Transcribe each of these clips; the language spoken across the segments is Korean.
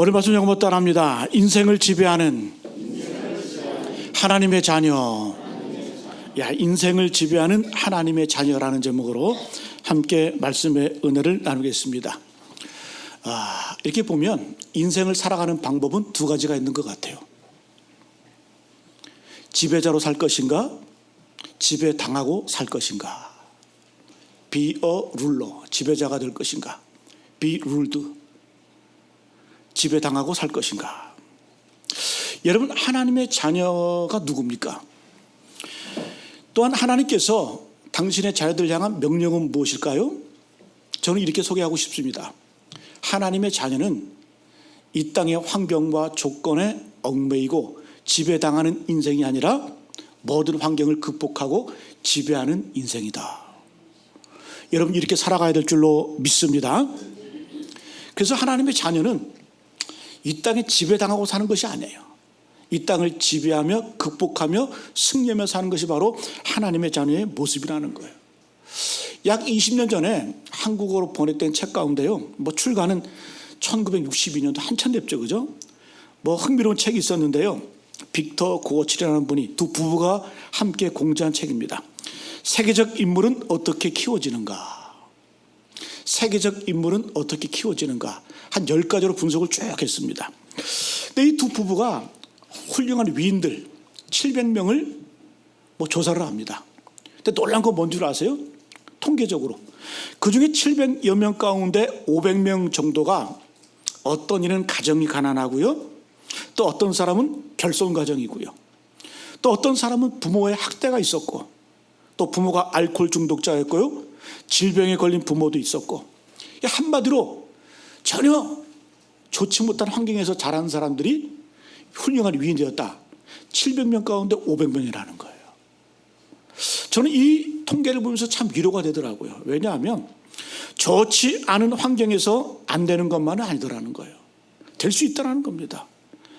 오늘 말씀 영어 따라합니다. 인생을 지배하는 하나님의 자녀. 인생을 지배하는 하나님의 자녀라는 제목으로 함께 말씀의 은혜를 나누겠습니다. 이렇게 보면 인생을 살아가는 방법은 두 가지가 있는 것 같아요. 지배자로 살 것인가, 지배당하고 살 것인가. Be a ruler, 지배자가 될 것인가, be ruled, 지배당하고 살 것인가. 여러분, 하나님의 자녀가 누굽니까? 또한 하나님께서 당신의 자녀들을 향한 명령은 무엇일까요? 저는 이렇게 소개하고 싶습니다. 하나님의 자녀는 이 땅의 환경과 조건에 얽매이고 지배당하는 인생이 아니라 모든 환경을 극복하고 지배하는 인생이다. 여러분, 이렇게 살아가야 될 줄로 믿습니다. 그래서 하나님의 자녀는 이 땅에 지배당하고 사는 것이 아니에요. 이 땅을 지배하며 극복하며 승리하며 사는 것이 바로 하나님의 자녀의 모습이라는 거예요. 약 20년 전에 한국어로 번역된 책 가운데요, 출간은 1962년도 한참 됐죠, 그죠? 흥미로운 책이 있었는데요, 빅터 고어칠이라는 분이, 두 부부가 함께 공저한 책입니다. 세계적 인물은 어떻게 키워지는가? 세계적 인물은 어떻게 키워지는가? 한 10가지로 분석을 쭉 했습니다. 근데 이 두 부부가 훌륭한 위인들 700명을 조사를 합니다. 근데 놀란 건 뭔 줄 아세요? 통계적으로 그 중에 700여 명 가운데 500명 정도가 어떤 이는 가정이 가난하고요, 또 어떤 사람은 결손 가정이고요, 또 어떤 사람은 부모의 학대가 있었고, 또 부모가 알코올 중독자였고요, 질병에 걸린 부모도 있었고, 한마디로 전혀 좋지 못한 환경에서 자란 사람들이 훌륭한 위인이 되었다. 700명 가운데 500명이라는 거예요. 저는 이 통계를 보면서 참 위로가 되더라고요. 왜냐하면 좋지 않은 환경에서 안 되는 것만은 아니더라는 거예요. 될 수 있다는 겁니다.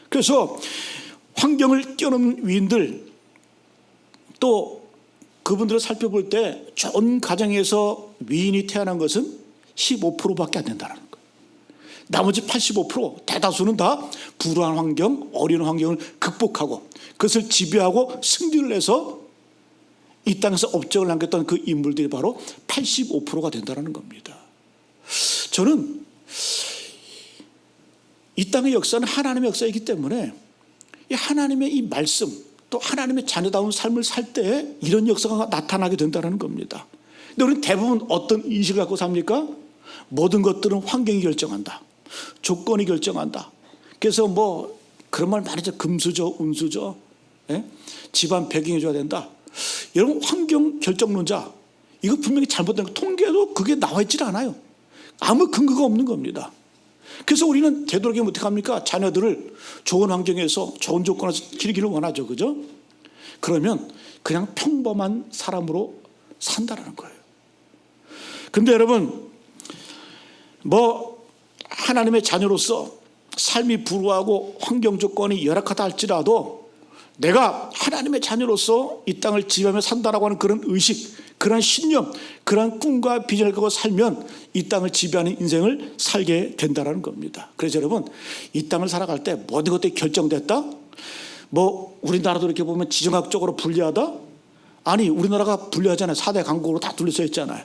그래서 환경을 뛰어넘는 위인들, 또 그분들을 살펴볼 때 좋은 가정에서 위인이 태어난 것은 15%밖에 안 된다는 거예요. 나머지 85%, 대다수는 다 불우한 환경, 어려운 환경을 극복하고 그것을 지배하고 승리를 해서 이 땅에서 업적을 남겼던 그 인물들이 바로 85%가 된다는 겁니다. 저는 이 땅의 역사는 하나님의 역사이기 때문에 이 하나님의 이 말씀, 또 하나님의 자녀다운 삶을 살 때 이런 역사가 나타나게 된다는 겁니다. 근데 우리는 대부분 어떤 인식을 갖고 삽니까? 모든 것들은 환경이 결정한다, 조건이 결정한다. 그래서 그런 말 많이 하죠. 금수저, 운수저, 집안 배경이 줘야 된다. 여러분, 환경 결정론자, 이거 분명히 잘못된 거, 통계도 그게 나와 있질 않아요. 아무 근거가 없는 겁니다. 그래서 우리는 되도록이면 어떻게 합니까? 자녀들을 좋은 환경에서 좋은 조건에서 기르기를 원하죠, 그죠? 그러면 그냥 평범한 사람으로 산다라는 거예요. 근데 여러분, 하나님의 자녀로서 삶이 불우하고 환경 조건이 열악하다 할지라도 내가 하나님의 자녀로서 이 땅을 지배하며 산다라고 하는 그런 의식, 그런 신념, 그런 꿈과 비전을 갖고 살면 이 땅을 지배하는 인생을 살게 된다는 겁니다. 그래서 여러분, 이 땅을 살아갈 때 모든 것들이 결정됐다? 우리나라도 이렇게 보면 지정학적으로 불리하다? 아니, 우리나라가 불리하잖아요. 4대 강국으로 다 둘러서 있잖아요.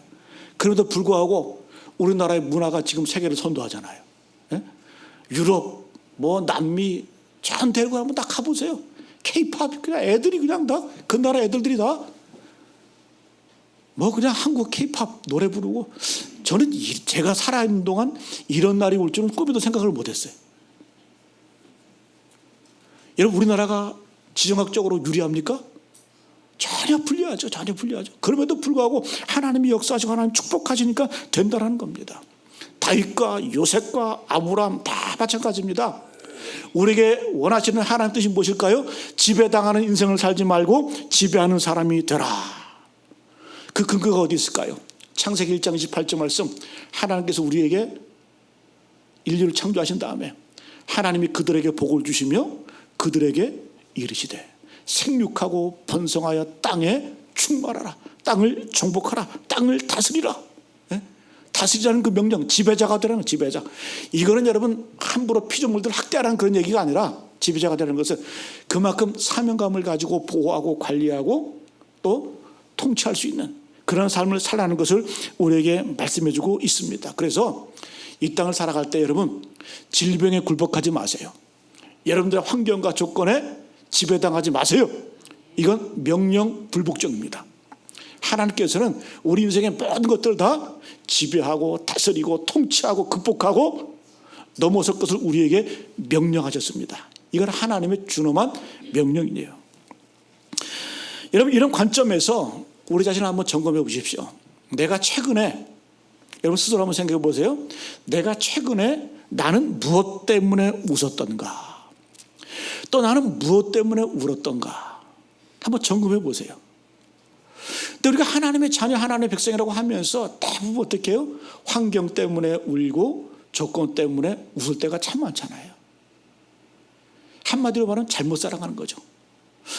그럼에도 불구하고 우리나라의 문화가 지금 세계를 선도하잖아요. 유럽, 남미, 전 데리고 한번 다 가보세요. K-팝, 그냥 애들이 그냥 다, 그 나라 애들들이 다 그냥 한국 K-팝 노래 부르고, 저는 제가 살아있는 동안 이런 날이 올 줄은 꿈에도 생각을 못했어요. 여러분, 우리나라가 지정학적으로 유리합니까? 전혀 불리하죠. 전혀 불리하죠. 그럼에도 불구하고 하나님이 역사하시고 하나님 축복하시니까 된다는 겁니다. 다윗과 요셉과 아브라함 다 마찬가지입니다. 우리에게 원하시는 하나님 뜻이 무엇일까요? 지배당하는 인생을 살지 말고 지배하는 사람이 되라. 그 근거가 어디 있을까요? 창세기 1장 28절 말씀, 하나님께서 우리에게 인류를 창조하신 다음에 하나님이 그들에게 복을 주시며 그들에게 이르시되 생육하고 번성하여 땅에 충만하라, 땅을 정복하라, 땅을 다스리라. 다스리자는 그 명령, 지배자가 되라는 거예요. 지배자. 이거는 여러분 함부로 피조물들 학대하라는 그런 얘기가 아니라, 지배자가 되는 것은 그만큼 사명감을 가지고 보호하고 관리하고 또 통치할 수 있는 그런 삶을 살라는 것을 우리에게 말씀해 주고 있습니다. 그래서 이 땅을 살아갈 때 여러분 질병에 굴복하지 마세요. 여러분들의 환경과 조건에 지배당하지 마세요. 이건 명령 불복종입니다. 하나님께서는 우리 인생의 모든 것들을 다 지배하고 다스리고 통치하고 극복하고 넘어설 것을 우리에게 명령하셨습니다. 이건 하나님의 준엄한 명령이에요. 여러분 이런 관점에서 우리 자신을 한번 점검해 보십시오. 내가 최근에, 여러분 스스로 한번 생각해 보세요. 내가 최근에 나는 무엇 때문에 웃었던가, 또 나는 무엇 때문에 울었던가 한번 점검해 보세요. 근데 우리가 하나님의 자녀, 하나님의 백성이라고 하면서 대부분 어떻게 해요? 환경 때문에 울고 조건 때문에 웃을 때가 참 많잖아요. 한마디로 말하면 잘못 살아가는 거죠.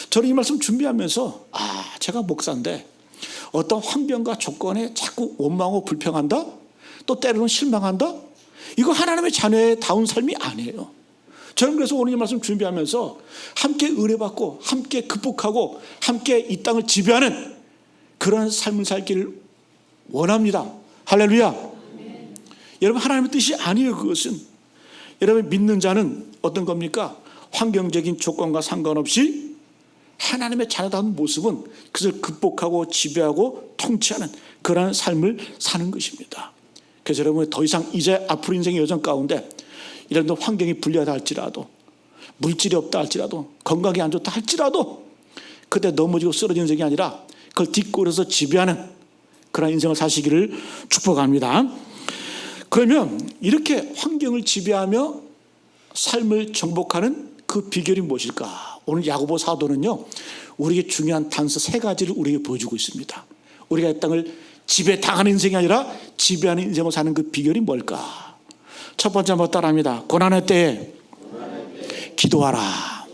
저는 이 말씀 준비하면서 제가 목사인데 어떤 환경과 조건에 자꾸 원망하고 불평한다? 또 때로는 실망한다? 이거 하나님의 자녀의 다운 삶이 아니에요. 저는 그래서 오늘 이 말씀 준비하면서 함께 의뢰받고 함께 극복하고 함께 이 땅을 지배하는 그런 삶을 살기를 원합니다. 할렐루야. 여러분 하나님의 뜻이 아니에요. 그것은 여러분 믿는 자는 어떤 겁니까? 환경적인 조건과 상관없이 하나님의 자녀다운 모습은 그것을 극복하고 지배하고 통치하는 그러한 삶을 사는 것입니다. 그래서 여러분 더 이상 이제 앞으로 인생의 여정 가운데 이런 환경이 불리하다 할지라도, 물질이 없다 할지라도, 건강이 안 좋다 할지라도 그때 넘어지고 쓰러지는 인생이 아니라 그걸 딛고려서 지배하는 그런 인생을 사시기를 축복합니다. 그러면 이렇게 환경을 지배하며 삶을 정복하는 그 비결이 무엇일까? 오늘 야고보 사도는요 우리에게 중요한 단서 3가지를 우리에게 보여주고 있습니다. 우리가 이 땅을 지배당하는 인생이 아니라 지배하는 인생을 사는 그 비결이 뭘까? 첫 번째 한번 따라합니다. 고난의 때에 기도하라.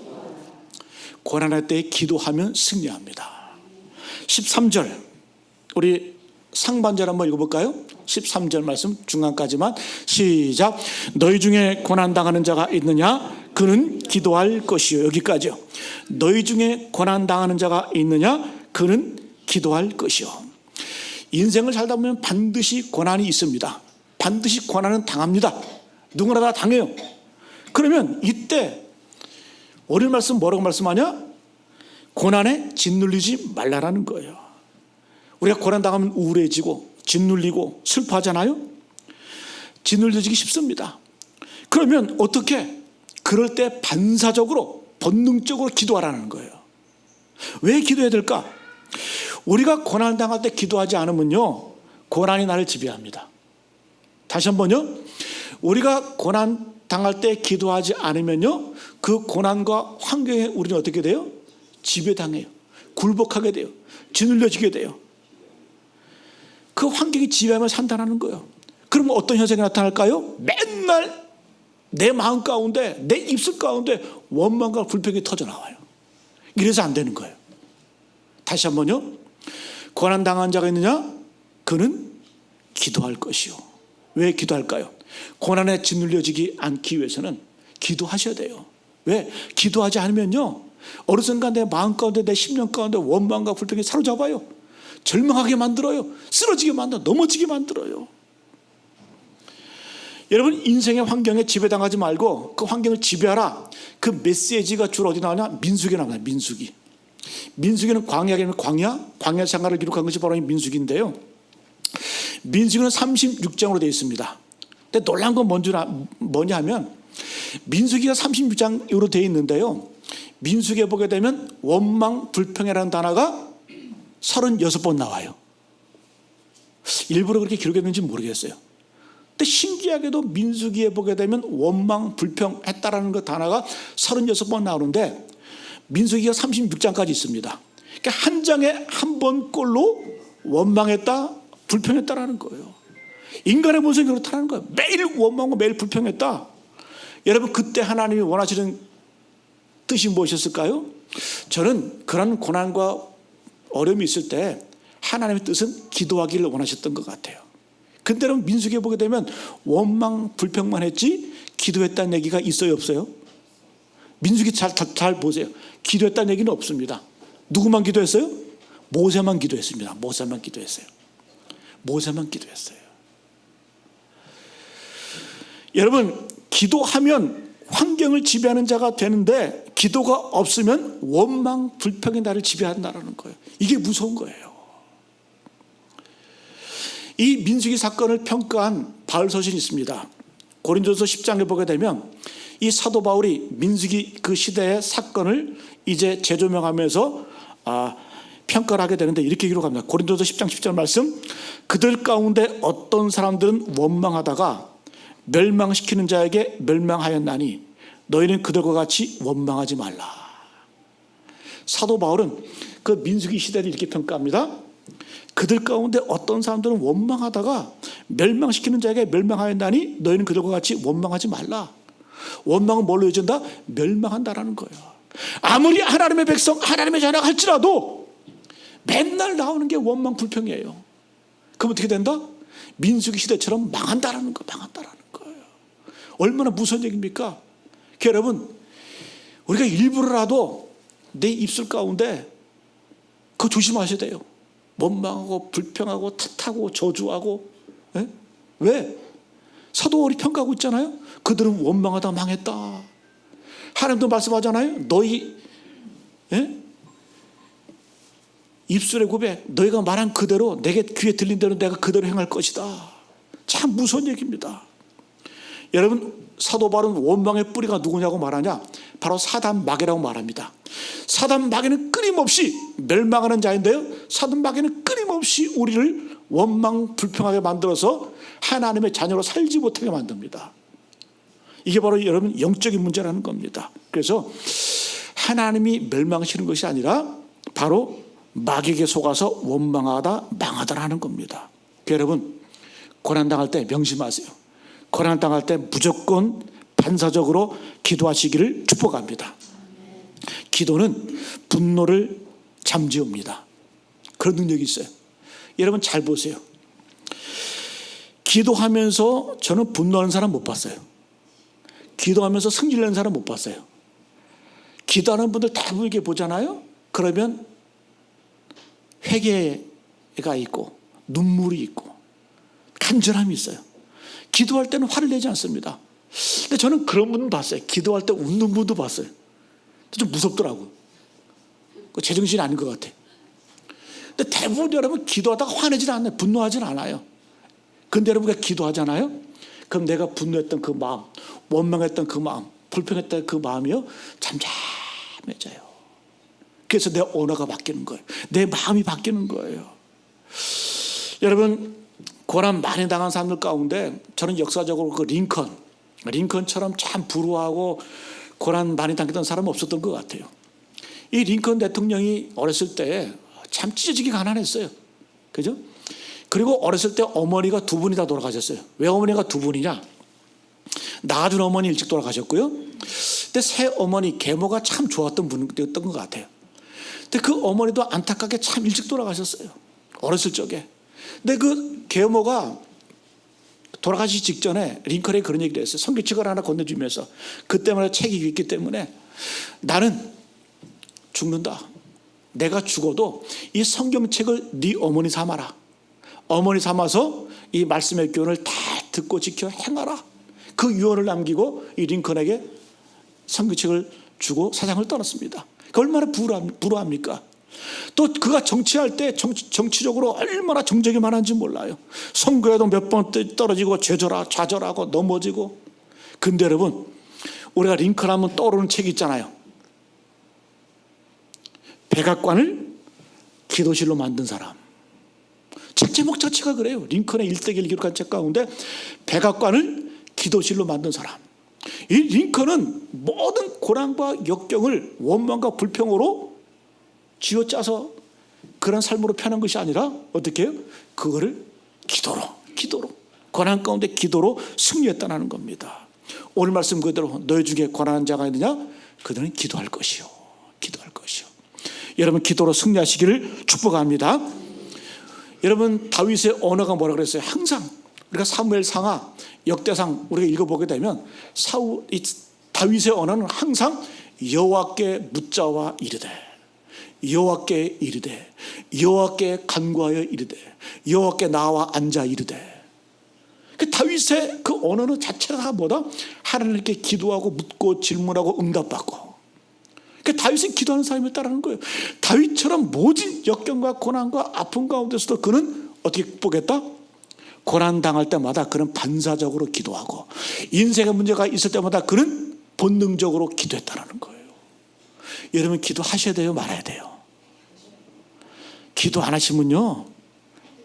고난의 때에 기도하면 승리합니다. 13절 우리 상반절 한번 읽어볼까요? 13절 말씀 중간까지만 시작. 너희 중에 고난당하는 자가 있느냐? 그는 기도할 것이요. 여기까지요. 너희 중에 고난당하는 자가 있느냐? 그는 기도할 것이요. 인생을 살다 보면 반드시 고난이 있습니다. 반드시 고난은 당합니다. 누구나 다 당해요. 그러면 이때 오늘 말씀 뭐라고 말씀하냐? 고난에 짓눌리지 말라라는 거예요. 우리가 고난당하면 우울해지고 짓눌리고 슬퍼하잖아요. 짓눌려지기 쉽습니다. 그러면 어떻게? 그럴 때 반사적으로 본능적으로 기도하라는 거예요. 왜 기도해야 될까? 우리가 고난을 당할 때 기도하지 않으면요 고난이 나를 지배합니다. 다시 한번요. 우리가 고난 당할 때 기도하지 않으면요 그 고난과 환경에 우리는 어떻게 돼요? 지배당해요. 굴복하게 돼요. 짓눌려지게 돼요. 그 환경이 지배하며 산다는 거예요. 그러면 어떤 현상이 나타날까요? 맨날 내 마음 가운데, 내 입술 가운데 원망과 불평이 터져나와요. 이래서 안 되는 거예요. 다시 한번요. 고난당한 자가 있느냐? 그는 기도할 것이요. 왜 기도할까요? 고난에 짓눌려지지 않기 위해서는 기도하셔야 돼요. 왜? 기도하지 않으면요 어느 순간 내 마음 가운데, 내 심령 가운데 원망과 불평이 사로잡아요. 절망하게 만들어요. 쓰러지게 만들어요. 넘어지게 만들어요. 여러분 인생의 환경에 지배당하지 말고 그 환경을 지배하라. 그 메시지가 주로 어디 나오냐? 민수기에 나옵니다. 민수기는 광야라는 광야 생활을 기록한 것이 바로 이 민수기인데요. 민수기는 36장으로 되어 있습니다. 근데 놀라운 건 뭐냐 하면 민수기가 36장으로 되어 있는데요. 민수기에 보게 되면 원망, 불평이라는 단어가 36번 나와요. 일부러 그렇게 기록했는지 모르겠어요. 근데 신기하게도 민수기에 보게 되면 원망, 불평했다라는 그 단어가 36번 나오는데 민수기가 36장까지 있습니다. 그러니까 한 장에 한 번 꼴로 원망했다, 불평했다라는 거예요. 인간의 본성이 그렇다는 거예요. 매일 원망하고 매일 불평했다. 여러분 그때 하나님이 원하시는 뜻이 무엇이었을까요? 저는 그런 고난과 어려움이 있을 때 하나님의 뜻은 기도하기를 원하셨던 것 같아요. 근데 여러분 민수기에 보게 되면 원망 불평만 했지 기도했다는 얘기가 있어요, 없어요? 민수기 잘 보세요. 기도했다는 얘기는 없습니다. 누구만 기도했어요? 모세만 기도했습니다. 모세만 기도했어요. 모세만 기도했어요. 여러분, 기도하면 환경을 지배하는 자가 되는데 기도가 없으면 원망 불평이 나를 지배한다는 거예요. 이게 무서운 거예요. 이 민수기 사건을 평가한 바울 서신이 있습니다. 고린도서 10장에 보게 되면 이 사도 바울이 민수기 그 시대의 사건을 이제 재조명하면서 평가를 하게 되는데 이렇게 기록합니다. 고린도서 10장 10절 말씀, 그들 가운데 어떤 사람들은 원망하다가 멸망시키는 자에게 멸망하였나니 너희는 그들과 같이 원망하지 말라. 사도 바울은 그 민수기 시대를 이렇게 평가합니다. 그들 가운데 어떤 사람들은 원망하다가 멸망시키는 자에게 멸망하였나니 너희는 그들과 같이 원망하지 말라. 원망은 뭘로 이어진다? 멸망한다라는 거예요. 아무리 하나님의 백성, 하나님의 자녀가 할지라도 맨날 나오는 게 원망 불평이에요. 그럼 어떻게 된다? 민수기 시대처럼 망한다라는 거, 망한다라는 거예요. 얼마나 무서운 얘기입니까? 여러분, 우리가 일부러라도 내 입술 가운데 그거 조심하셔야 돼요. 원망하고 불평하고 탓하고 저주하고. 에? 왜? 사도 바울이 평가하고 있잖아요. 그들은 원망하다 망했다. 하나님도 말씀하잖아요. 너희 입술의 고백, 너희가 말한 그대로 내게 귀에 들린 대로 내가 그대로 행할 것이다. 참 무서운 얘기입니다. 여러분, 사도 바울은 원망의 뿌리가 누구냐고 말하냐? 바로 사단 마귀라고 말합니다. 사단 마귀는 끊임없이 멸망하는 자인데요, 사단 마귀는 끊임없이 우리를 원망 불평하게 만들어서 하나님의 자녀로 살지 못하게 만듭니다. 이게 바로 여러분 영적인 문제라는 겁니다. 그래서 하나님이 멸망시키는 것이 아니라 바로 마귀에게 속아서 원망하다 망하다라는 겁니다. 여러분, 고난당할 때 명심하세요. 고난당할 때 무조건 반사적으로 기도하시기를 축복합니다. 기도는 분노를 잠재웁니다. 그런 능력이 있어요. 여러분 잘 보세요. 기도하면서 저는 분노하는 사람 못 봤어요. 기도하면서 승질 내는 사람 못 봤어요. 기도하는 분들 대부분 이렇게 보잖아요. 그러면 회개가 있고 눈물이 있고 간절함이 있어요. 기도할 때는 화를 내지 않습니다. 근데 저는 그런 분은 봤어요. 기도할 때 웃는 분도 봤어요. 좀 무섭더라고요. 제정신이 아닌 것 같아. 근데 대부분 여러분 기도하다가 화내지 않아요. 분노하지는 않아요. 근데 여러분가 기도하잖아요. 그럼 내가 분노했던 그 마음, 원망했던 그 마음, 불평했던 그 마음이요, 잠잠해져요. 그래서 내 언어가 바뀌는 거예요. 내 마음이 바뀌는 거예요. 여러분, 고난 많이 당한 사람들 가운데 저는 역사적으로 그 링컨처럼 참 불우하고 고난 많이 당했던 사람은 없었던 것 같아요. 이 링컨 대통령이 어렸을 때 참 찢어지게 가난했어요. 그죠? 그리고 어렸을 때 어머니가 두 분이 다 돌아가셨어요. 왜 어머니가 두 분이냐? 낳아준 어머니 일찍 돌아가셨고요. 근데 새 어머니 계모가 참 좋았던 분이었던 것 같아요. 근데 그 어머니도 안타깝게 참 일찍 돌아가셨어요. 어렸을 적에. 근데 그 계모가 돌아가시기 직전에 링컨에 그런 얘기를 했어요. 성경책을 하나 건네주면서 그때마다 책이 있기 때문에 나는 죽는다. 내가 죽어도 이 성경책을 네 어머니 삼아라. 어머니 삼아서 이 말씀의 교훈을 다 듣고 지켜 행하라. 그 유언을 남기고 이 링컨에게 성경책을 주고 세상을 떠났습니다. 얼마나 불우합니까? 또 그가 정치할 때 정치적으로 얼마나 정적이 많은지 몰라요. 선거에도 몇 번 떨어지고 좌절하고 넘어지고. 근데 여러분, 우리가 링컨 하면 떠오르는 책이 있잖아요. 백악관을 기도실로 만든 사람. 책 제목 자체가 그래요. 링컨의 일대기를 기록한 책 가운데 백악관을 기도실로 만든 사람. 이 링컨은 모든 고난과 역경을 원망과 불평으로 쥐어짜서 그런 삶으로 펴는 것이 아니라 어떻게 해요? 그거를 기도로 고난 가운데 기도로 승리했다는 겁니다. 오늘 말씀 그대로 너희 중에 고난한 자가 있느냐? 그들은 기도할 것이요. 여러분, 기도로 승리하시기를 축복합니다. 여러분, 다윗의 언어가 뭐라 그랬어요? 항상 우리가 사무엘 상하 역대상 우리가 읽어보게 되면 다윗의 언어는 항상 여호와께 묻자와 이르되, 여호와께 이르되, 여호와께 간구하여 이르되, 여호와께 나와 앉아 이르되. 그 다윗의 그 언어는 자체가 뭐다? 하나님께 기도하고 묻고 질문하고 응답받고. 그 다윗은 기도하는 사람이었다는 거예요. 다윗처럼 모든 역경과 고난과 아픔 가운데서도 그는 어떻게 극복했다? 고난 당할 때마다 그는 반사적으로 기도하고, 인생의 문제가 있을 때마다 그는 본능적으로 기도했다는 거예요. 여러분, 기도하셔야 돼요, 말아야 돼요? 기도 안 하시면요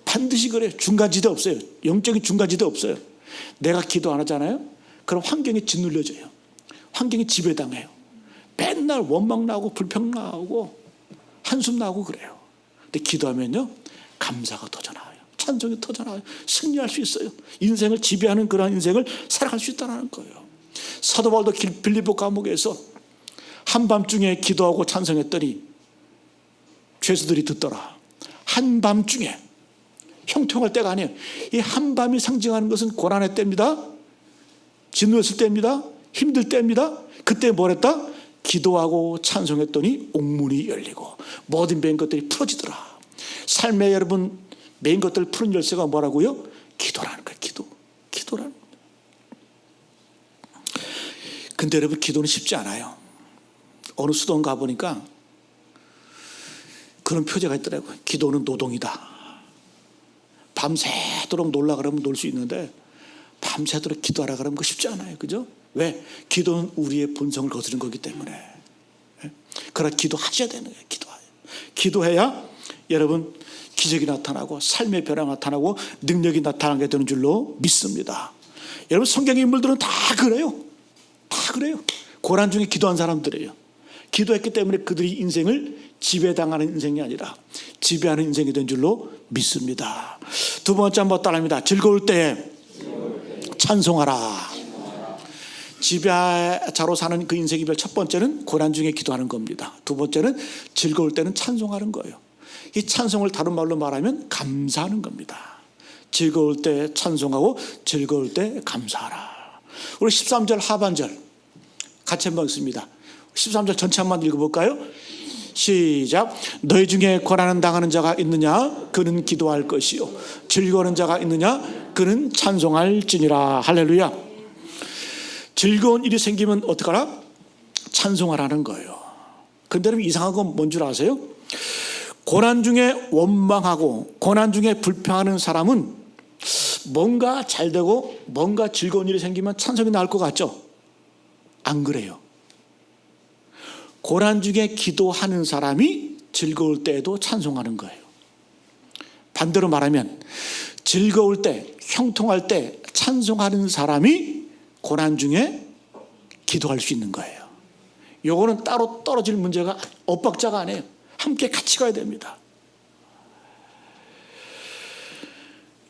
반드시 그래요. 중간지대 없어요. 영적인 중간지대 없어요. 내가 기도 안 하잖아요, 그럼 환경이 짓눌려져요. 환경이 지배당해요. 맨날 원망 나오고 불평 나오고 한숨 나오고 그래요. 근데 기도하면요 감사가 터져나와요. 찬송이 터져나와요. 승리할 수 있어요. 인생을 지배하는 그러한 인생을 살아갈 수 있다는 거예요. 사도 바울도 빌립보 감옥에서 한밤중에 기도하고 찬송했더니 죄수들이 듣더라. 한밤중에, 형통할 때가 아니에요. 이 한밤이 상징하는 것은 고난의 때입니다. 진노했을 때입니다. 힘들 때입니다. 그때 뭘 했다? 기도하고 찬송했더니 옥문이 열리고 모든 매인 것들이 풀어지더라. 삶에 여러분 매인 것들을 푸는 열쇠가 뭐라고요? 기도라는 거예요. 기도라는 거예요. 근데 여러분, 기도는 쉽지 않아요. 어느 수도원 가보니까 그런 표제가 있더라고요. 기도는 노동이다. 밤새도록 놀라 그러면 놀 수 있는데 밤새도록 기도하라 그러면 그거 쉽지 않아요. 그죠? 왜? 기도는 우리의 본성을 거스르는 거기 때문에. 그러나 기도하셔야 되는 거예요. 기도해야 여러분 기적이 나타나고 삶의 변화가 나타나고 능력이 나타나게 되는 줄로 믿습니다. 여러분, 성경의 인물들은 다 그래요. 다 그래요. 고난 중에 기도한 사람들이에요. 기도했기 때문에 그들이 인생을 지배당하는 인생이 아니라 지배하는 인생이 된 줄로 믿습니다. 두 번째 한번 따라합니다. 즐거울 때 찬송하라. 지배자로 사는 그 인생의 별 첫 번째는 고난 중에 기도하는 겁니다. 두 번째는 즐거울 때는 찬송하는 거예요. 이 찬송을 다른 말로 말하면 감사하는 겁니다. 즐거울 때 찬송하고 즐거울 때 감사하라. 우리 13절 하반절 같이 한번 읽습니다. 13절 전체 한번 읽어볼까요? 시작. 너희 중에 고난을 당하는 자가 있느냐? 그는 기도할 것이요. 즐거워하는 자가 있느냐? 그는 찬송할지니라. 할렐루야. 즐거운 일이 생기면 어떡하라? 찬송하라는 거예요. 근데 여러분, 이상한 건 뭔 줄 아세요? 고난 중에 원망하고 고난 중에 불평하는 사람은 뭔가 잘 되고 뭔가 즐거운 일이 생기면 찬송이 나올 것 같죠? 안 그래요. 고난 중에 기도하는 사람이 즐거울 때에도 찬송하는 거예요. 반대로 말하면 즐거울 때, 형통할 때 찬송하는 사람이 고난 중에 기도할 수 있는 거예요. 요거는 따로 떨어질 문제가, 엇박자가 아니에요. 함께 같이 가야 됩니다.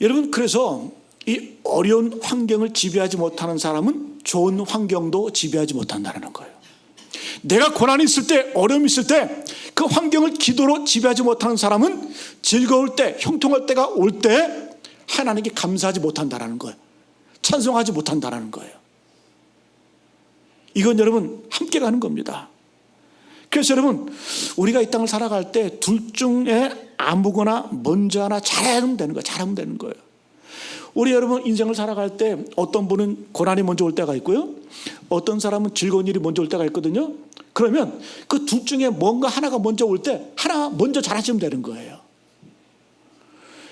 여러분, 그래서 이 어려운 환경을 지배하지 못하는 사람은 좋은 환경도 지배하지 못한다는 거예요. 내가 고난이 있을 때, 어려움이 있을 때 그 환경을 기도로 지배하지 못하는 사람은 즐거울 때, 형통할 때가 올 때 하나님께 감사하지 못한다는 거예요. 찬송하지 못한다는 거예요. 이건 여러분 함께 가는 겁니다. 그래서 여러분, 우리가 이 땅을 살아갈 때 둘 중에 아무거나 먼저 하나 잘하면 되는 거예요. 잘하면 되는 거예요. 우리 여러분 인생을 살아갈 때 어떤 분은 고난이 먼저 올 때가 있고요, 어떤 사람은 즐거운 일이 먼저 올 때가 있거든요. 그러면 그 둘 중에 뭔가 하나가 먼저 올 때 하나 먼저 잘하시면 되는 거예요.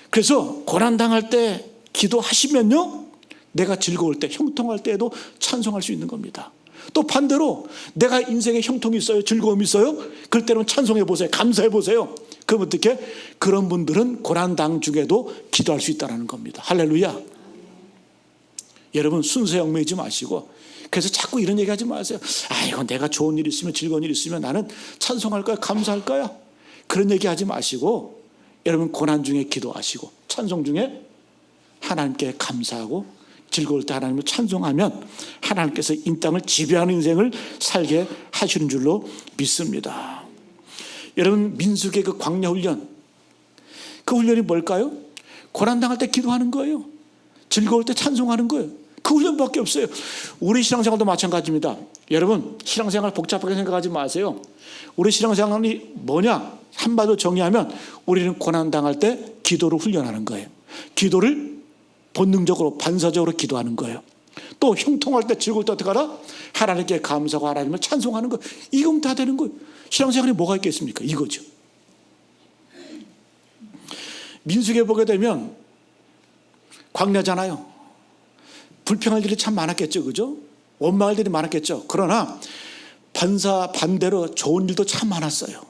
그래서 고난 당할 때 기도하시면요, 내가 즐거울 때, 형통할 때에도 찬송할 수 있는 겁니다. 또 반대로 내가 인생에 형통이 있어요, 즐거움이 있어요, 그럴 때는 찬송해 보세요. 감사해 보세요. 그럼 어떻게? 그런 분들은 고난당 중에도 기도할 수 있다는 겁니다. 할렐루야. 여러분, 순수에 얽매이지 마시고, 그래서 자꾸 이런 얘기하지 마세요. 이거 내가 좋은 일 있으면, 즐거운 일 있으면 나는 찬송할 거야, 감사할 거야, 그런 얘기하지 마시고, 여러분 고난 중에 기도하시고 찬송 중에 하나님께 감사하고 즐거울 때 하나님을 찬송하면 하나님께서 이 땅을 지배하는 인생을 살게 하시는 줄로 믿습니다. 여러분, 민수기의 그 광야 훈련, 그 훈련이 뭘까요? 고난당할 때 기도하는 거예요. 즐거울 때 찬송하는 거예요. 그 훈련밖에 없어요. 우리 신앙생활도 마찬가지입니다. 여러분, 신앙생활 복잡하게 생각하지 마세요. 우리 신앙생활이 뭐냐? 한마디로 정의하면 우리는 고난당할 때 기도를 훈련하는 거예요. 기도를 본능적으로 반사적으로 기도하는 거예요. 또 형통할 때 즐거울 때 어떻게 하라? 하나님께 감사하고 하나님을 찬송하는 거. 이거면 다 되는 거예요. 신앙생활이 뭐가 있겠습니까? 이거죠. 민수기에 보게 되면 광야잖아요. 불평할 일이 참 많았겠죠. 그죠? 원망할 일이 많았겠죠. 그러나 반대로 좋은 일도 참 많았어요.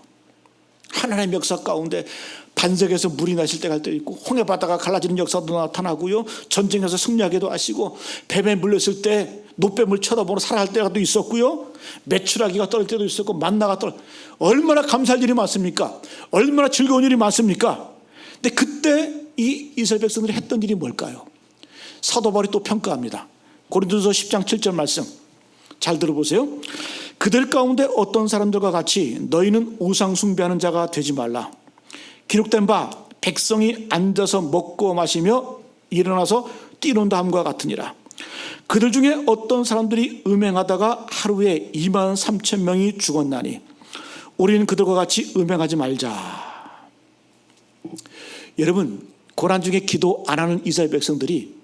하나님의 역사 가운데 반석에서 물이 나실 때가 때 있고, 홍해바다가 갈라지는 역사도 나타나고요, 전쟁에서 승리하기도 하시고, 뱀에 물렸을 때 노뱀을 쳐다보고 살아갈 때가 있었고요, 메추라기가 떨어질 때도 있었고, 만나가 얼마나 감사할 일이 많습니까? 얼마나 즐거운 일이 많습니까? 근데 그때 이 이스라엘 백성들이 했던 일이 뭘까요? 사도 바울이 또 평가합니다. 고린도서 10장 7절 말씀 잘 들어보세요. 그들 가운데 어떤 사람들과 같이 너희는 우상 숭배하는 자가 되지 말라. 기록된 바 백성이 앉아서 먹고 마시며 일어나서 뛰논다 함과 같으니라. 그들 중에 어떤 사람들이 음행하다가 하루에 2만 3천 명이 죽었나니 우리는 그들과 같이 음행하지 말자. 여러분, 고난 중에 기도 안 하는 이스라엘 백성들이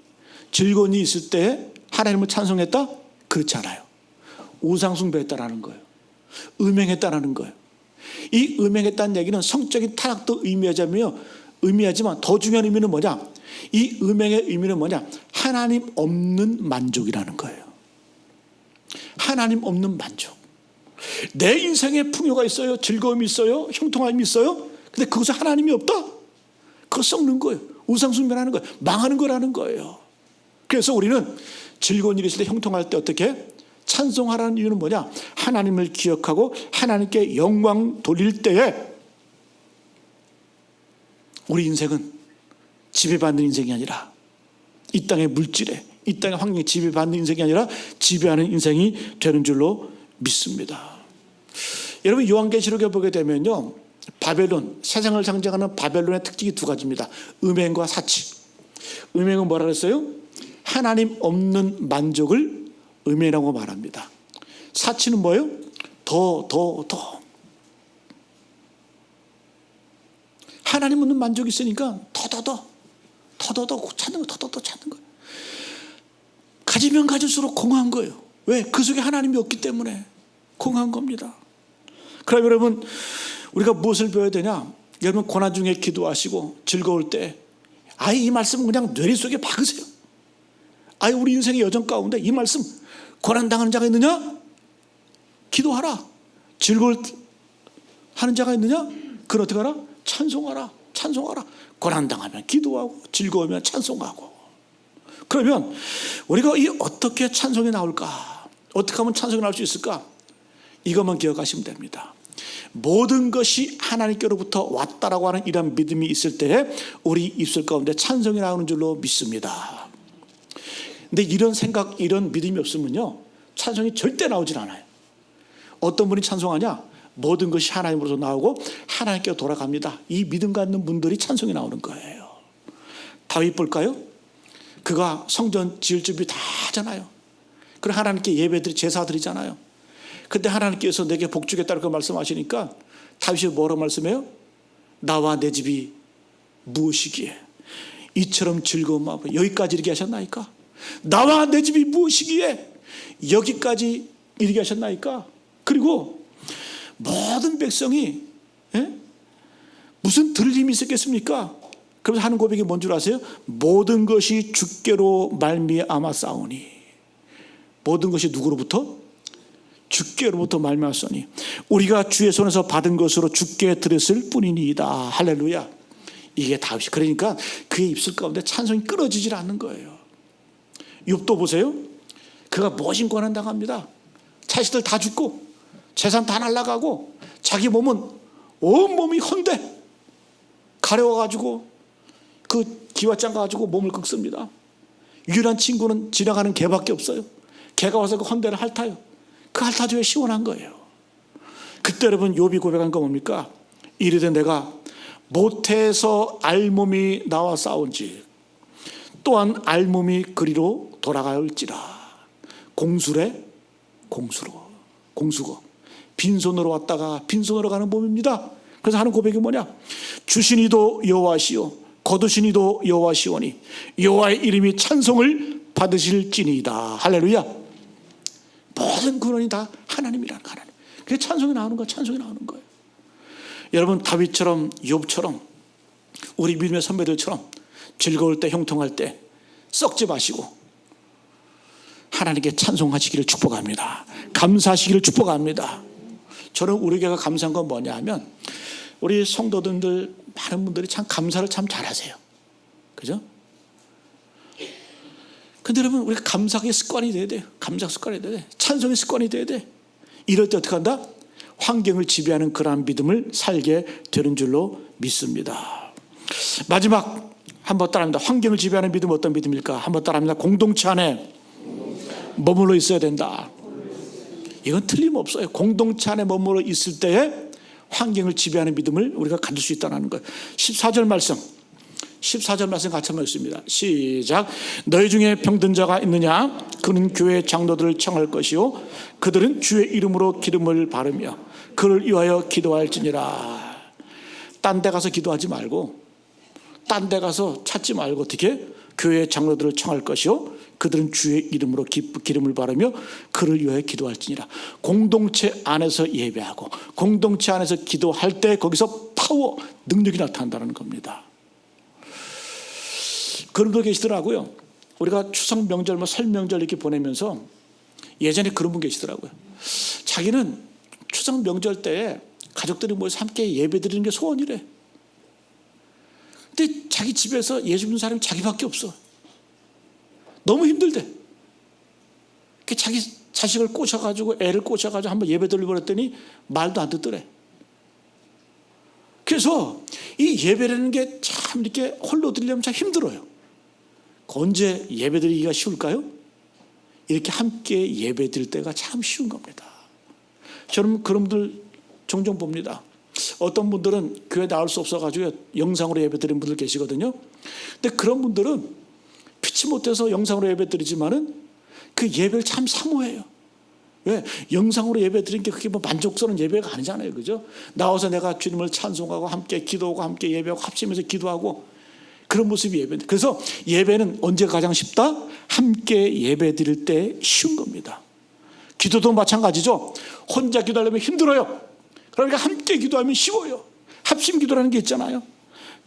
즐거운 일이 있을 때 하나님을 찬송했다? 그렇지 않아요. 우상 숭배했다라는 거예요. 음행했다라는 거예요. 이 음행했다는 얘기는 성적인 타락도 의미하지만 더 중요한 의미는 뭐냐? 이 음행의 의미는 뭐냐? 하나님 없는 만족이라는 거예요. 하나님 없는 만족. 내 인생에 풍요가 있어요. 즐거움이 있어요. 형통함이 있어요. 근데 그것에 하나님이 없다? 그거 썩는 거예요. 우상 숭배하는 거예요. 망하는 거라는 거예요. 그래서 우리는 즐거운 일이 있을 때, 형통할 때 어떻게? 찬송하라는 이유는 뭐냐? 하나님을 기억하고 하나님께 영광 돌릴 때에 우리 인생은 지배받는 인생이 아니라, 이 땅의 물질에, 이 땅의 환경에 지배받는 인생이 아니라 지배하는 인생이 되는 줄로 믿습니다. 여러분, 요한계시록에 보게 되면요, 바벨론, 세상을 상징하는 바벨론의 특징이 두 가지입니다. 음행과 사치. 음행은 뭐라 그랬어요? 하나님 없는 만족을 음행이라고 말합니다. 사치는 뭐예요? 더. 하나님 없는 만족이 있으니까 더 찾는 거예요. 가지면 가질수록 공허한 거예요. 왜? 그 속에 하나님이 없기 때문에 공허한 겁니다. 그럼 여러분, 우리가 무엇을 배워야 되냐? 여러분, 고난 중에 기도하시고 즐거울 때 아예 이 말씀은 그냥 뇌리 속에 박으세요. 아예 우리 인생의 여정 가운데 이 말씀, 고난당하는 자가 있느냐? 기도하라. 즐거울 하는 자가 있느냐? 그걸 어떻게 하라? 찬송하라. 고난당하면 기도하고 즐거우면 찬송하고. 그러면 우리가 이 어떻게 찬송이 나올까? 어떻게 하면 찬송이 나올 수 있을까? 이것만 기억하시면 됩니다. 모든 것이 하나님께로부터 왔다라고 하는 이런 믿음이 있을 때에 우리 입술 가운데 찬송이 나오는 줄로 믿습니다. 근데 이런 생각, 이런 믿음이 없으면요, 찬송이 절대 나오질 않아요. 어떤 분이 찬송하냐? 모든 것이 하나님으로서 나오고 하나님께 돌아갑니다. 이 믿음 갖는 분들이 찬송이 나오는 거예요. 다윗 볼까요? 그가 성전 지을 준비 다 하잖아요. 그리고 하나님께 예배드리, 제사 드리잖아요. 근데 하나님께서 내게 복 주겠다고 말씀하시니까 다윗이 뭐라고 말씀해요? 나와 내 집이 무엇이기에 이처럼 즐거운 마음, 여기까지 이르게 하셨나이까? 나와 내 집이 무엇이기에 여기까지 이르게 하셨나이까? 그리고 모든 백성이 무슨 들을 힘이 있었겠습니까? 그래서 하는 고백이 뭔 줄 아세요? 모든 것이 주께로 말미암아 싸우니. 모든 것이 누구로부터? 주께로부터 말미암았으니 우리가 주의 손에서 받은 것으로 주께 드렸을 뿐이니이다. 할렐루야. 이게 다윗이, 그러니까 그의 입술 가운데 찬송이 끊어지질 않는 거예요. 욥도 보세요. 그가 무엇인 고난 당합니다. 자식들 다 죽고 재산 다 날아가고 자기 몸은 온몸이 헌데 가려워가지고 그 기와장 가지고 몸을 긁습니다. 유일한 친구는 지나가는 개밖에 없어요. 개가 와서 그 헌데를 핥아요. 그 핥아줘야 시원한 거예요. 그때 여러분, 욥이 고백한 거 뭡니까? 이르되 내가 모태에서 알몸이 나와 싸운지 또한 알몸이 그리로 돌아갈지라. 공수래 공수고 빈손으로 왔다가 빈손으로 가는 몸입니다. 그래서 하는 고백이 뭐냐? 주신 이도 여호와시요 거두신 이도 여호와시오니 여호와의 이름이 찬송을 받으실지니이다. 할렐루야. 모든 근원이 다 하나님이라는 거예요. 하나님. 그게 찬송이 나오는 거예요. 찬송이 나오는 거예요. 여러분, 다윗처럼 욥처럼 우리 믿음의 선배들처럼 즐거울 때 형통할 때 썩지 마시고 하나님께 찬송하시기를 축복합니다. 감사하시기를 축복합니다. 저는 우리 교회가 감사한 건 뭐냐 하면 우리 성도들 많은 분들이 참 감사를 참 잘하세요. 그죠? 근데 여러분, 우리가 감사의 습관이 돼야 돼요. 감사 습관이 돼야 돼. 찬송의 습관이 돼야 돼. 이럴 때 어떻게 한다? 환경을 지배하는 그러한 믿음을 살게 되는 줄로 믿습니다. 마지막 한번 따라합니다. 환경을 지배하는 믿음은 어떤 믿음일까? 한번 따라합니다. 공동체 안에 머물러 있어야 된다. 이건 틀림없어요. 공동체 안에 머물러 있을 때에 환경을 지배하는 믿음을 우리가 가질 수 있다는 거예요. 14절 말씀 같이 한번 읽습니다. 시작. 너희 중에 병든 자가 있느냐? 그는 교회 장로들을 청할 것이요 그들은 주의 이름으로 기름을 바르며 그를 위하여 기도할지니라. 딴 데 가서 기도하지 말고, 딴 데 가서 찾지 말고 어떻게? 교회 장로들을 청할 것이요 그들은 주의 이름으로 기름을 바르며 그를 위하여 기도할지니라. 공동체 안에서 예배하고 공동체 안에서 기도할 때 거기서 파워, 능력이 나타난다는 겁니다. 그런 분 계시더라고요. 우리가 추석 명절, 설 명절 이렇게 보내면서 예전에 그런 분 계시더라고요. 자기는 추석 명절 때 가족들이 모여서 함께 예배 드리는 게 소원이래. 근데 자기 집에서 예수 믿는 사람이 자기밖에 없어. 너무 힘들대. 자기 자식을 꼬셔가지고 애를 꼬셔가지고 한번 예배 드리려고 했더니 말도 안 듣더래. 그래서 이 예배라는 게 참 이렇게 홀로 드리려면 참 힘들어요. 언제 예배 드리기가 쉬울까요? 이렇게 함께 예배 드릴 때가 참 쉬운 겁니다. 저는 그런 분들 종종 봅니다. 어떤 분들은 교회 나올 수 없어가지고 영상으로 예배 드리는 분들 계시거든요. 근데 그런 분들은 피치 못해서 영상으로 예배 드리지만은 그 예배를 참 사모해요. 왜? 영상으로 예배 드리는 게 그게 뭐 만족스러운 예배가 아니잖아요. 그죠? 나와서 내가 주님을 찬송하고 함께 기도하고 함께 예배하고 합치면서 기도하고 그런 모습이 예배인데, 그래서 예배는 언제 가장 쉽다? 함께 예배 드릴 때 쉬운 겁니다. 기도도 마찬가지죠. 혼자 기도하려면 힘들어요. 그러니까 함께 기도하면 쉬워요. 합심 기도라는 게 있잖아요.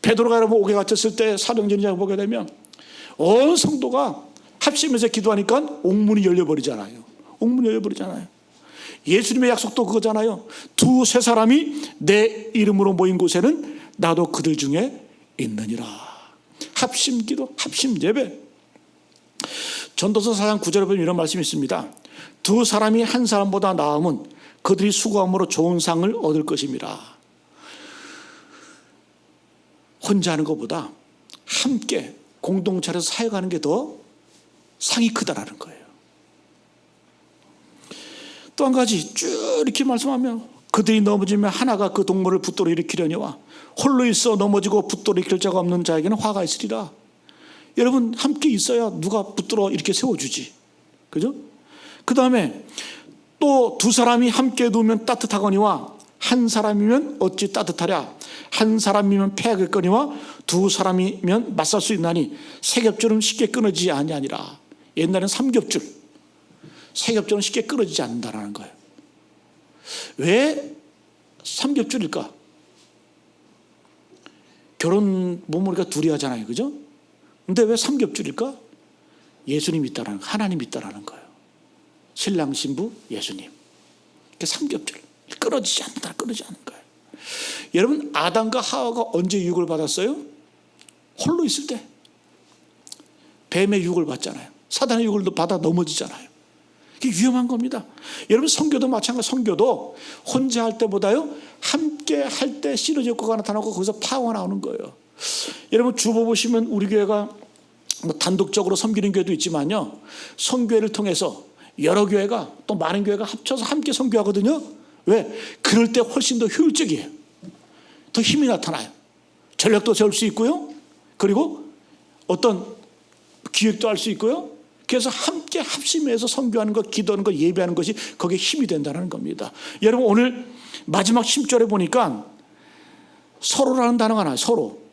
베드로가 여러분 옥에 갇혔을 때 사도행전을 보게 되면 온 성도가 합심해서 기도하니까 옥문이 열려버리잖아요. 옥문이 열려버리잖아요. 예수님의 약속도 그거잖아요. 두세 사람이 내 이름으로 모인 곳에는 나도 그들 중에 있느니라. 합심 기도, 합심 예배. 전도서 4장 9절에 보면 이런 말씀이 있습니다. 두 사람이 한 사람보다 나음은 그들이 수고함으로 좋은 상을 얻을 것입니다. 혼자 하는 것보다 함께 공동체에서 사역하는 게 더 상이 크다라는 거예요. 또 한 가지 쭉 이렇게 말씀하면 그들이 넘어지면 하나가 그 동물을 붙들어 일으키려니와 홀로 있어 넘어지고 붙들어 일으킬 자가 없는 자에게는 화가 있으리라. 여러분 함께 있어야 누가 붙들어 이렇게 세워주지. 그죠? 그 다음에 또 두 사람이 함께 누우면 따뜻하거니와 한 사람이면 어찌 따뜻하랴. 한 사람이면 패하겠거니와 두 사람이면 맞설 수 있나니 세 겹줄은 쉽게 끊어지지 아니하니라. 옛날에는 3겹줄, 세 겹줄은 쉽게 끊어지지 않는다라는 거예요. 왜 3겹줄일까? 결혼 몸을 우리가 둘이 하잖아요. 그죠? 근데 왜 3겹줄일까? 예수님이 있다라는, 하나님이 있다라는 거예요. 신랑 신부 예수님. 3겹줄. 끊어지지 않는다. 끊어지지 않는 거예요. 여러분 아담과 하와가 언제 유혹을 받았어요? 홀로 있을 때. 뱀의 유혹을 받잖아요. 사단의 유혹을 받아 넘어지잖아요. 이게 위험한 겁니다. 여러분 선교도 마찬가지. 선교도 혼자 할 때보다요 함께 할 때 시너지 효과가 나타나고 거기서 파워가 나오는 거예요. 여러분 주보 보시면 우리 교회가 뭐 단독적으로 섬기는 교회도 있지만요, 선교회를 통해서 여러 교회가 또 많은 교회가 합쳐서 함께 선교하거든요. 왜? 그럴 때 훨씬 더 효율적이에요. 더 힘이 나타나요. 전략도 세울 수 있고요. 그리고 어떤 기획도 할 수 있고요. 그래서 함께 합심해서 선교하는 것, 기도하는 것, 예배하는 것이 거기에 힘이 된다는 겁니다. 여러분 오늘 마지막 10절에 보니까 서로라는 단어가 나와요. 서로.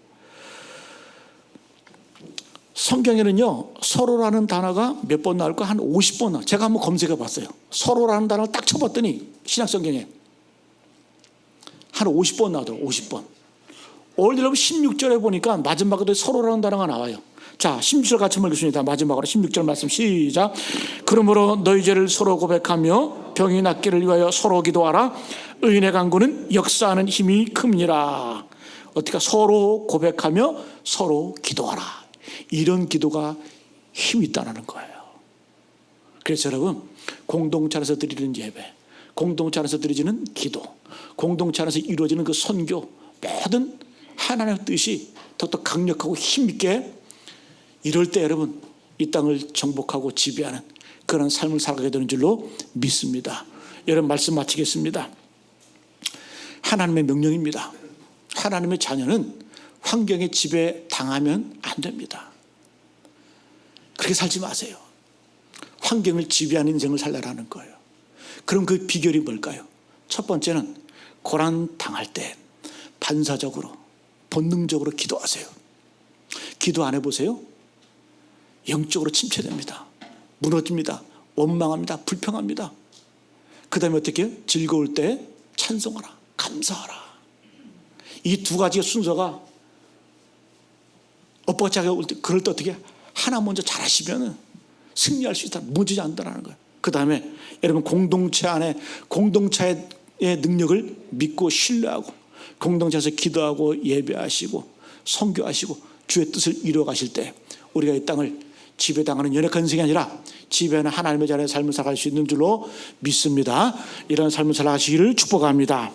성경에는요 서로라는 단어가 몇 번 나올까? 한 50번 나와요. 제가 한번 검색해 봤어요. 서로라는 단어를 딱 쳐봤더니 신약성경에 한 50번 나오더라고요. 50번. 오늘 여러분 16절에 보니까 마지막으로 서로라는 단어가 나와요. 자, 16절 같이 읽겠습니다. 마지막으로 16절 말씀 시작. 그러므로 너희 죄를 서로 고백하며 병이 낫기를 위하여 서로 기도하라. 의인의 간구는 역사하는 힘이 큽니다. 어떻게 서로 고백하며 서로 기도하라. 이런 기도가 힘이 있다는 거예요. 그래서 여러분 공동체 안에서 드리는 예배, 공동체 안에서 드리는 기도, 공동체 안에서 이루어지는 그 선교, 모든 하나님의 뜻이 더욱더 강력하고 힘있게 이럴 때 여러분 이 땅을 정복하고 지배하는 그런 삶을 살아가게 되는 줄로 믿습니다. 여러분 말씀 마치겠습니다. 하나님의 명령입니다. 하나님의 자녀는 환경에 지배당하면 안 됩니다. 그렇게 살지 마세요. 환경을 지배하는 인생을 살라라는 거예요. 그럼 그 비결이 뭘까요? 첫 번째는 고난 당할 때 반사적으로 본능적으로 기도하세요. 기도 안 해보세요? 영적으로 침체됩니다. 무너집니다. 원망합니다. 불평합니다. 그 다음에 어떻게 해요? 즐거울 때 찬송하라. 감사하라. 이 두 가지의 순서가 엇박자가 올 때 그럴 때 어떻게 하나 먼저 잘하시면 승리할 수 있다. 무너지지 않는다는 거예요. 그 다음에 여러분 공동체 안에 공동체의 능력을 믿고 신뢰하고 공동체에서 기도하고 예배하시고 선교하시고 주의 뜻을 이루어가실 때 우리가 이 땅을 지배당하는 연약한 인생이 아니라 지배하는 하나님의 자녀의 삶을 살아갈 수 있는 줄로 믿습니다. 이런 삶을 살아가시기를 축복합니다.